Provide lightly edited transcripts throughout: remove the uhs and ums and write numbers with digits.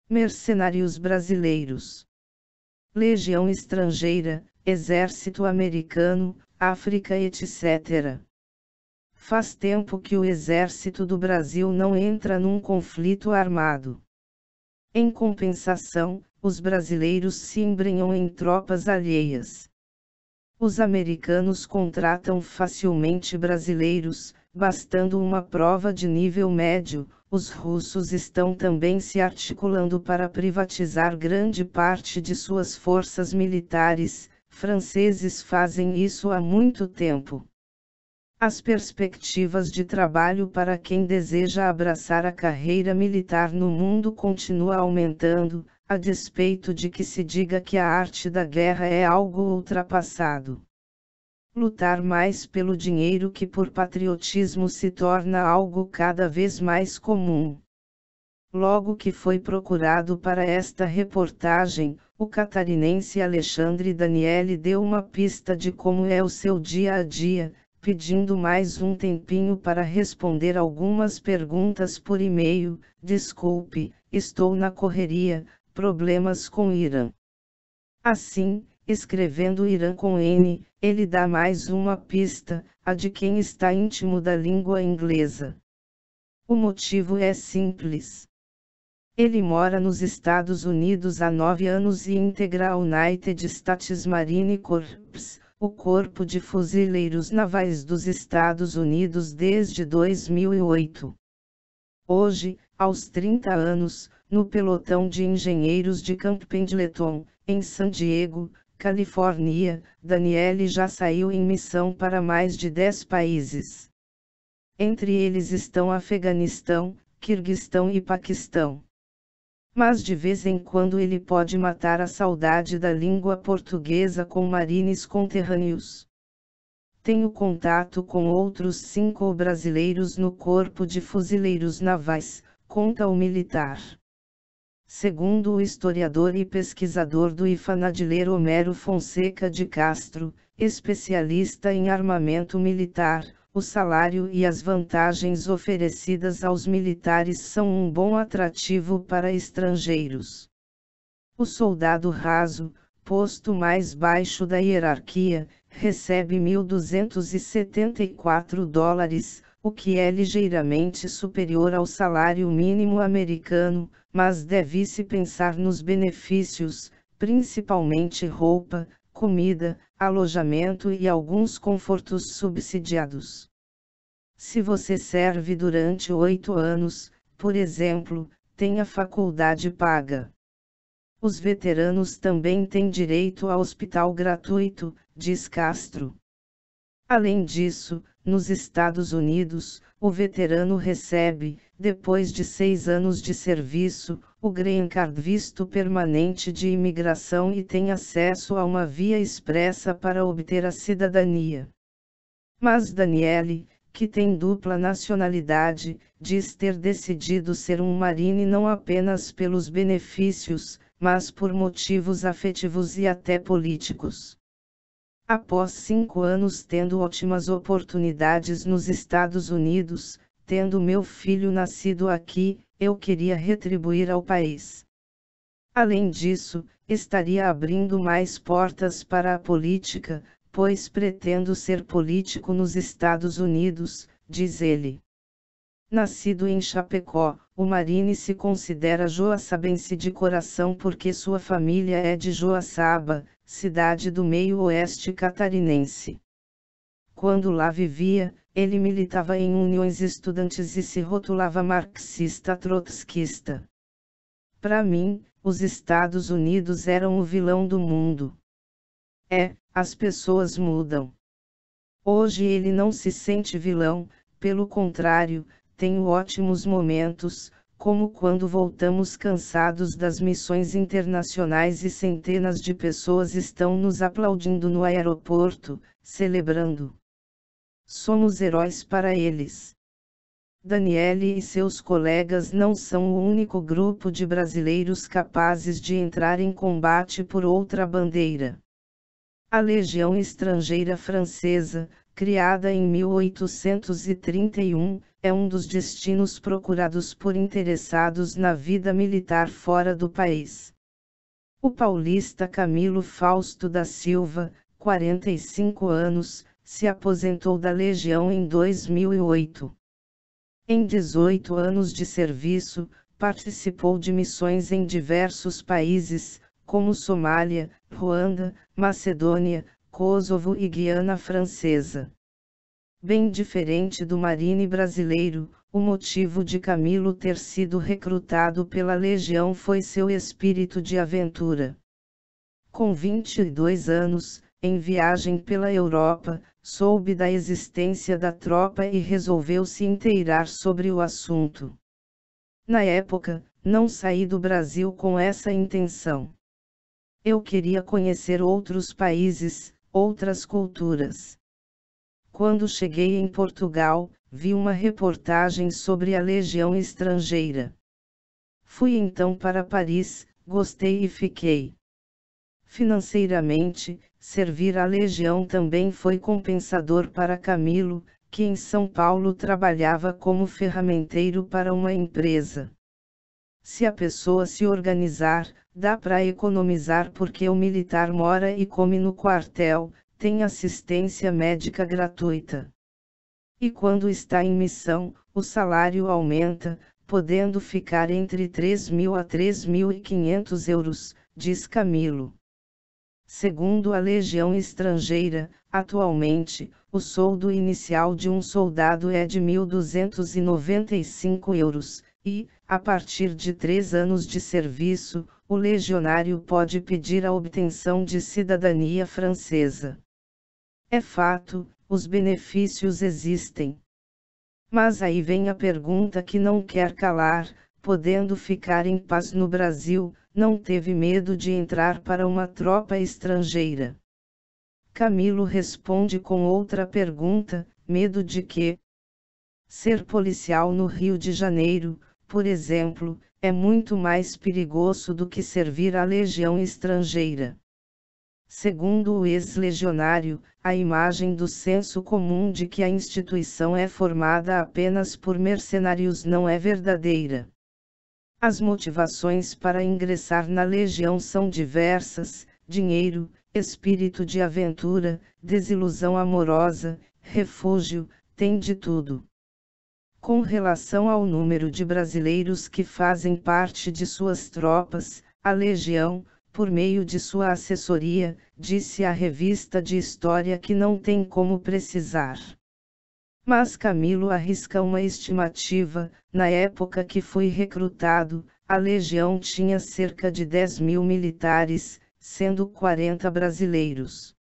Mercenários brasileiros. Legião estrangeira, Exército americano, África etc. Faz tempo que o Exército do Brasil não entra num conflito armado. Em compensação, os brasileiros se embrenham em tropas alheias. Os americanos contratam facilmente brasileiros, bastando uma prova de nível médio. Os russos estão também se articulando para privatizar grande parte de suas forças militares. Franceses fazem isso há muito tempo. As perspectivas de trabalho para quem deseja abraçar a carreira militar no mundo continua aumentando, a despeito de que se diga que a arte da guerra é algo ultrapassado. Lutar mais pelo dinheiro que por patriotismo se torna algo cada vez mais comum. Logo que foi procurado para esta reportagem, o catarinense Alexandre Daniele deu uma pista de como é o seu dia a dia, pedindo mais um tempinho para responder algumas perguntas por e-mail. Desculpe, estou na correria, problemas com Irã. Assim, escrevendo Irã com N, ele dá mais uma pista, a de quem está íntimo da língua inglesa. O motivo é simples. Ele mora nos Estados Unidos há 9 anos e integra a United States Marine Corps, o Corpo de Fuzileiros Navais dos Estados Unidos desde 2008. Hoje, aos 30 anos, no pelotão de engenheiros de Camp Pendleton, em San Diego, Califórnia, Daniele já saiu em missão para mais de 10 países. Entre eles estão Afeganistão, Quirguistão e Paquistão. Mas de vez em quando ele pode matar a saudade da língua portuguesa com marines conterrâneos. Tenho contato com outros 5 brasileiros no Corpo de Fuzileiros Navais, conta o militar. Segundo o historiador e pesquisador do IFA Nadiler Homero Fonseca de Castro, especialista em armamento militar, o salário e as vantagens oferecidas aos militares são um bom atrativo para estrangeiros. O soldado raso, posto mais baixo da hierarquia, recebe $1.274, o que é ligeiramente superior ao salário mínimo americano, mas deve-se pensar nos benefícios, principalmente roupa, comida, alojamento e alguns confortos subsidiados. Se você serve durante 8 anos, por exemplo, tem a faculdade paga. Os veteranos também têm direito a hospital gratuito, diz Castro. Além disso, nos Estados Unidos, o veterano recebe, depois de 6 anos de serviço, o Green Card, visto permanente de imigração, e tem acesso a uma via expressa para obter a cidadania. Mas Daniele, que tem dupla nacionalidade, diz ter decidido ser um marine não apenas pelos benefícios, mas por motivos afetivos e até políticos. Após 5 anos tendo ótimas oportunidades nos Estados Unidos, tendo meu filho nascido aqui, eu queria retribuir ao país. Além disso, estaria abrindo mais portas para a política, pois pretendo ser político nos Estados Unidos, diz ele. Nascido em Chapecó, o marine se considera joaçabense de coração porque sua família é de Joaçaba, cidade do meio-oeste catarinense. Quando lá vivia, ele militava em uniões estudantis e se rotulava marxista-trotskista. Para mim, os Estados Unidos eram o vilão do mundo. As pessoas mudam. Hoje ele não se sente vilão, pelo contrário, tenho ótimos momentos, como quando voltamos cansados das missões internacionais e centenas de pessoas estão nos aplaudindo no aeroporto, celebrando. Somos heróis para eles. Daniele e seus colegas não são o único grupo de brasileiros capazes de entrar em combate por outra bandeira. A Legião Estrangeira Francesa, criada em 1831, é um dos destinos procurados por interessados na vida militar fora do país. O paulista Camilo Fausto da Silva, 45 anos, se aposentou da Legião em 2008. Em 18 anos de serviço, participou de missões em diversos países, como Somália, Ruanda, Macedônia, Kosovo e Guiana Francesa. Bem diferente do marine brasileiro, o motivo de Camilo ter sido recrutado pela Legião foi seu espírito de aventura. Com 22 anos, em viagem pela Europa, soube da existência da tropa e resolveu se inteirar sobre o assunto. Na época, não saí do Brasil com essa intenção. Eu queria conhecer outros países, outras culturas. Quando cheguei em Portugal, vi uma reportagem sobre a Legião Estrangeira. Fui então para Paris, gostei e fiquei. Financeiramente, servir à Legião também foi compensador para Camilo, que em São Paulo trabalhava como ferramenteiro para uma empresa. Se a pessoa se organizar, dá para economizar porque o militar mora e come no quartel, tem assistência médica gratuita. E quando está em missão, o salário aumenta, podendo ficar entre 3.000 a 3.500 euros, diz Camilo. Segundo a Legião Estrangeira, atualmente, o soldo inicial de um soldado é de 1.295 euros, e, a partir de 3 anos de serviço, o legionário pode pedir a obtenção de cidadania francesa. É fato, os benefícios existem. Mas aí vem a pergunta que não quer calar: podendo ficar em paz no Brasil, não teve medo de entrar para uma tropa estrangeira? Camilo responde com outra pergunta: medo de quê? Ser policial no Rio de Janeiro, por exemplo, é muito mais perigoso do que servir à Legião Estrangeira. Segundo o ex-legionário, a imagem do senso comum de que a instituição é formada apenas por mercenários não é verdadeira. As motivações para ingressar na Legião são diversas: dinheiro, espírito de aventura, desilusão amorosa, refúgio, tem de tudo. Com relação ao número de brasileiros que fazem parte de suas tropas, a Legião, por meio de sua assessoria, disse à revista de História que não tem como precisar. Mas Camilo arrisca uma estimativa: na época que fui recrutado, a Legião tinha cerca de 10.000 militares, sendo 40 brasileiros.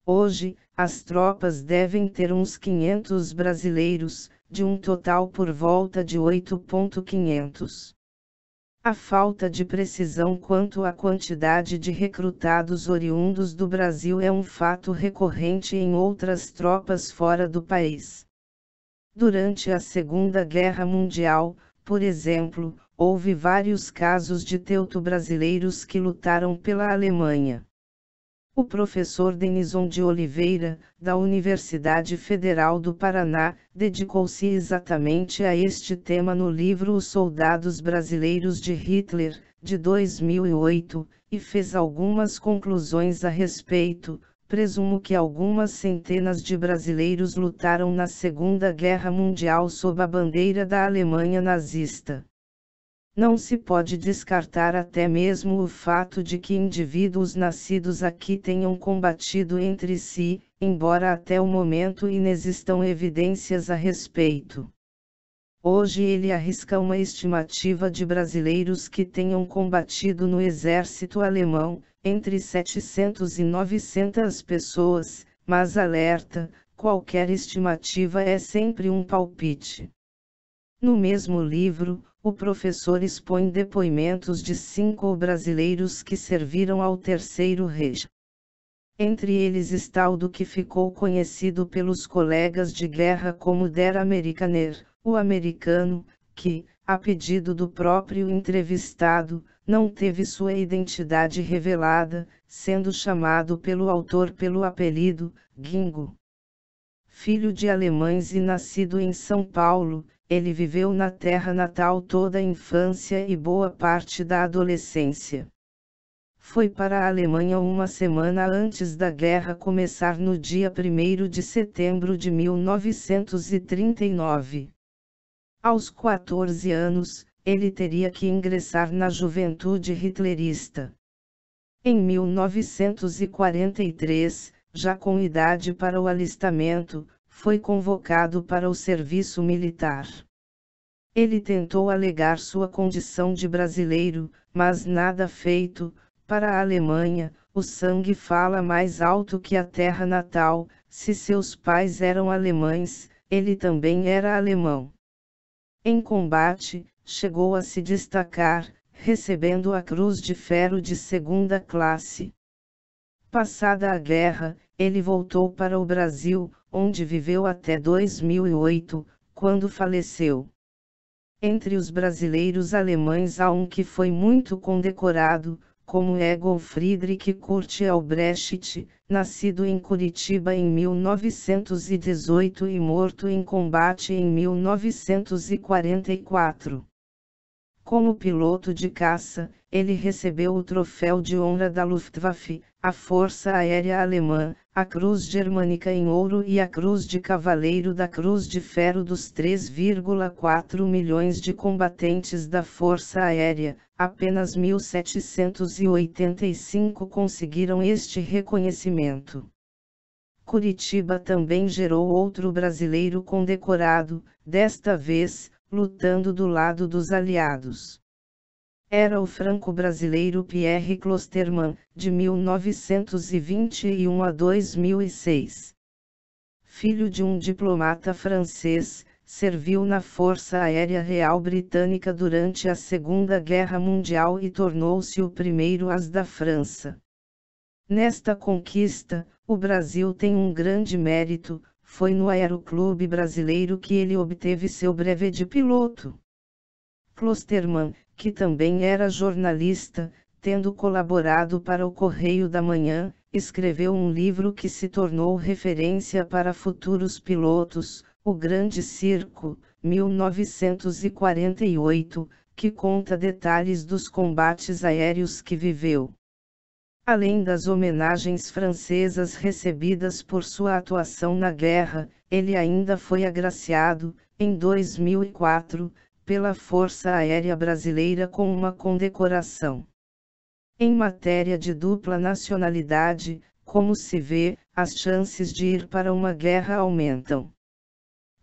Hoje, as tropas devem ter uns 500 brasileiros, de um total por volta de 8.500. A falta de precisão quanto à quantidade de recrutados oriundos do Brasil é um fato recorrente em outras tropas fora do país. Durante a Segunda Guerra Mundial, por exemplo, houve vários casos de teuto-brasileiros que lutaram pela Alemanha. O professor Denison de Oliveira, da Universidade Federal do Paraná, dedicou-se exatamente a este tema no livro Os Soldados Brasileiros de Hitler, de 2008, e fez algumas conclusões a respeito. Presumo que algumas centenas de brasileiros lutaram na Segunda Guerra Mundial sob a bandeira da Alemanha nazista. Não se pode descartar até mesmo o fato de que indivíduos nascidos aqui tenham combatido entre si, embora até o momento inexistam evidências a respeito. Hoje ele arrisca uma estimativa de brasileiros que tenham combatido no exército alemão, entre 700 e 900 pessoas, mas alerta: qualquer estimativa é sempre um palpite. No mesmo livro, o professor expõe depoimentos de 5 brasileiros que serviram ao Terceiro Reich. Entre eles está o do que ficou conhecido pelos colegas de guerra como Der Amerikaner, o americano, que, a pedido do próprio entrevistado, não teve sua identidade revelada, sendo chamado pelo autor pelo apelido Gringo. filho de alemães e nascido em São Paulo, ele viveu na terra natal toda a infância e boa parte da adolescência. Foi para a Alemanha uma semana antes da guerra começar no dia 1º de setembro de 1939. Aos 14 anos, ele teria que ingressar na juventude hitlerista. Em 1943, já com idade para o alistamento, foi convocado para o serviço militar. Ele tentou alegar sua condição de brasileiro, mas nada feito. Para a Alemanha, o sangue fala mais alto que a terra natal. Se seus pais eram alemães, ele também era alemão. Em combate, chegou a se destacar, recebendo a Cruz de Ferro de 2ª classe. Passada a guerra, ele voltou para o Brasil, onde viveu até 2008, quando faleceu. Entre os brasileiros alemães há um que foi muito condecorado, como Egon Friedrich Kurt Albrecht, nascido em Curitiba em 1918 e morto em combate em 1944. Como piloto de caça, ele recebeu o troféu de honra da Luftwaffe, a Força Aérea Alemã, a Cruz Germânica em ouro e a Cruz de Cavaleiro da Cruz de Ferro dos 3,4 milhões de combatentes da Força Aérea. Apenas 1.785 conseguiram este reconhecimento. Curitiba também gerou outro brasileiro condecorado, desta vez, lutando do lado dos aliados. Era o franco-brasileiro Pierre Clostermann, de 1921 a 2006. Filho de um diplomata francês, serviu na Força Aérea Real Britânica durante a Segunda Guerra Mundial e tornou-se o primeiro as da França. Nesta conquista, o Brasil tem um grande mérito. Foi no Aeroclube Brasileiro que ele obteve seu brevet de piloto. Clostermann, que também era jornalista, tendo colaborado para o Correio da Manhã, escreveu um livro que se tornou referência para futuros pilotos, O Grande Circo, 1948, que conta detalhes dos combates aéreos que viveu. Além das homenagens francesas recebidas por sua atuação na guerra, ele ainda foi agraciado, em 2004, pela Força Aérea Brasileira com uma condecoração. Em matéria de dupla nacionalidade, como se vê, as chances de ir para uma guerra aumentam.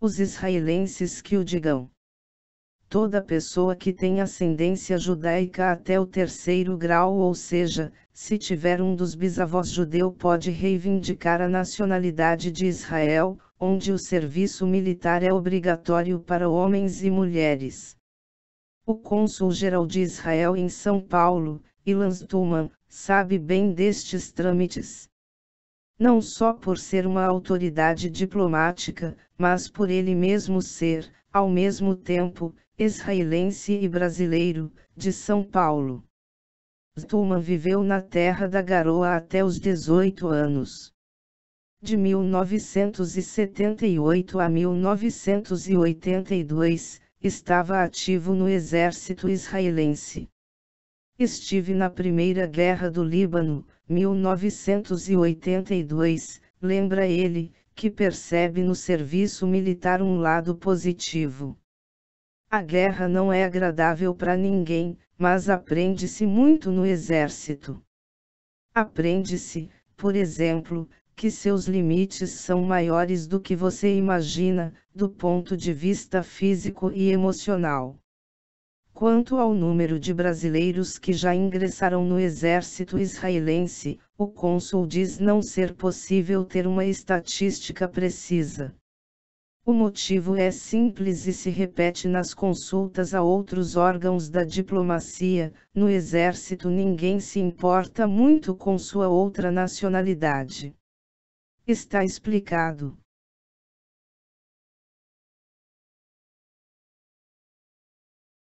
Os israelenses que o digam. Toda pessoa que tem ascendência judaica até o 3º grau, ou seja, se tiver um dos bisavós judeu, pode reivindicar a nacionalidade de Israel, onde o serviço militar é obrigatório para homens e mulheres. O cônsul-geral de Israel em São Paulo, Ilan Stulman, sabe bem destes trâmites. Não só por ser uma autoridade diplomática, mas por ele mesmo ser, ao mesmo tempo, israelense e brasileiro, de São Paulo. Stulman viveu na Terra da Garoa até os 18 anos. De 1978 a 1982, estava ativo no exército israelense. Estive na Primeira Guerra do Líbano, 1982, lembra ele, que percebe no serviço militar um lado positivo. A guerra não é agradável para ninguém, mas aprende-se muito no exército. Aprende-se, por exemplo, que seus limites são maiores do que você imagina, do ponto de vista físico e emocional. Quanto ao número de brasileiros que já ingressaram no exército israelense, o cônsul diz não ser possível ter uma estatística precisa. O motivo é simples e se repete nas consultas a outros órgãos da diplomacia: no exército ninguém se importa muito com sua outra nacionalidade. Está explicado.